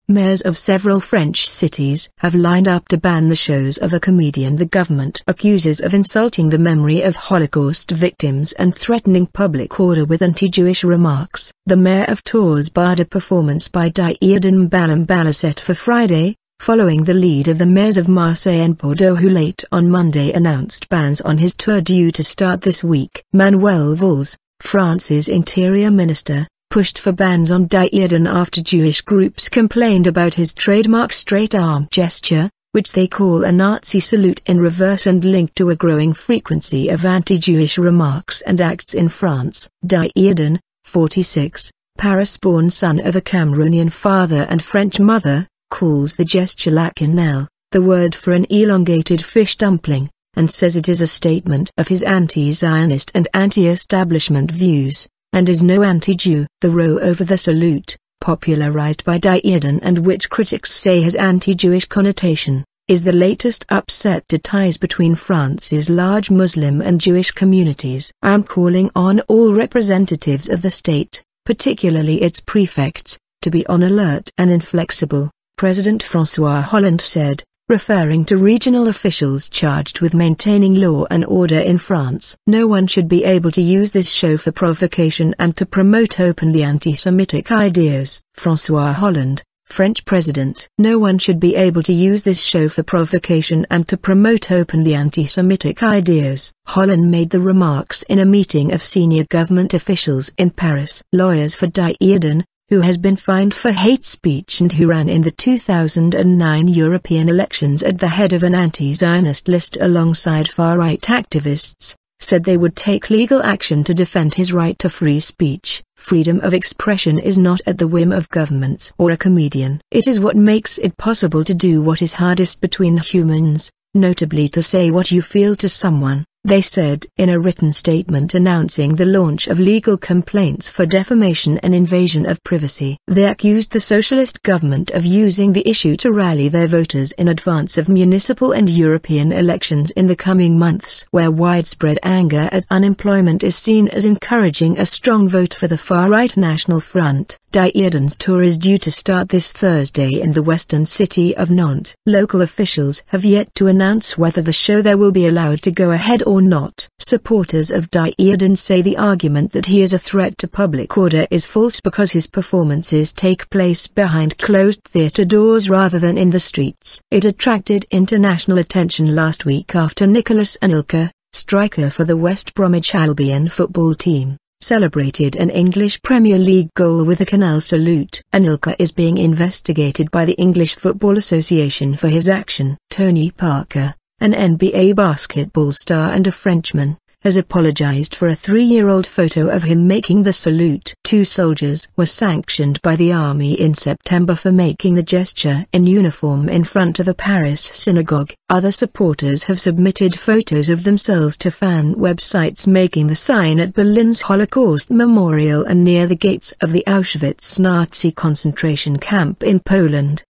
Mayors of several French cities have lined up to ban the shows of a comedian the government accuses of insulting the memory of Holocaust victims and threatening public order with anti-Jewish remarks. The mayor of Tours barred a performance by Dieudonne M'bala M'bala set for Friday, following the lead of the mayors of Marseille and Bordeaux, who late on Monday announced bans on his tour due to start this week. Manuel Valls, France's interior minister, pushed for bans on Dieudonne after Jewish groups complained about his trademark straight arm gesture, which they call a Nazi salute in reverse and linked to a growing frequency of anti-Jewish remarks and acts in France. Dieudonne, 46, Paris-born son of a Cameroonian father and French mother, calls the gesture la quenelle, the word for an elongated fish dumpling, and says it is a statement of his anti-Zionist and anti-establishment views, and is no anti-Jew. The row over the salute, popularized by Dieudonne and which critics say has anti-Jewish connotation, is the latest upset to ties between France's large Muslim and Jewish communities. "I am calling on all representatives of the state, particularly its prefects, to be on alert and inflexible," President François Hollande said, referring to regional officials charged with maintaining law and order in France. "No one should be able to use this show for provocation and to promote openly anti-Semitic ideas." François Hollande, French president. "No one should be able to use this show for provocation and to promote openly anti-Semitic ideas." Hollande made the remarks in a meeting of senior government officials in Paris. Lawyers for Dieudonne, who has been fined for hate speech and who ran in the 2009 European elections at the head of an anti-Zionist list alongside far-right activists, said they would take legal action to defend his right to free speech. Freedom of expression is not at the whim of governments or a comedian. It is what makes it possible to do what is hardest between humans, notably to say what you feel to someone, they said in a written statement announcing the launch of legal complaints for defamation and invasion of privacy. They accused the socialist government of using the issue to rally their voters in advance of municipal and European elections in the coming months, where widespread anger at unemployment is seen as encouraging a strong vote for the far-right National Front. Dieudonne's tour is due to start this Thursday in the western city of Nantes. Local officials have yet to announce whether the show there will be allowed to go ahead or not. Supporters of Dieudonne say the argument that he is a threat to public order is false because his performances take place behind closed theatre doors rather than in the streets. It attracted international attention last week after Nicolas Anelka, striker for the West Bromwich Albion football team, celebrated an English Premier League goal with a quenelle salute. Anelka is being investigated by the English Football Association for his action. Tony Parker, an NBA basketball star and a Frenchman, has apologized for a 3-year-old photo of him making the salute. 2 soldiers were sanctioned by the army in September for making the gesture in uniform in front of a Paris synagogue. Other supporters have submitted photos of themselves to fan websites making the sign at Berlin's Holocaust Memorial and near the gates of the Auschwitz Nazi concentration camp in Poland.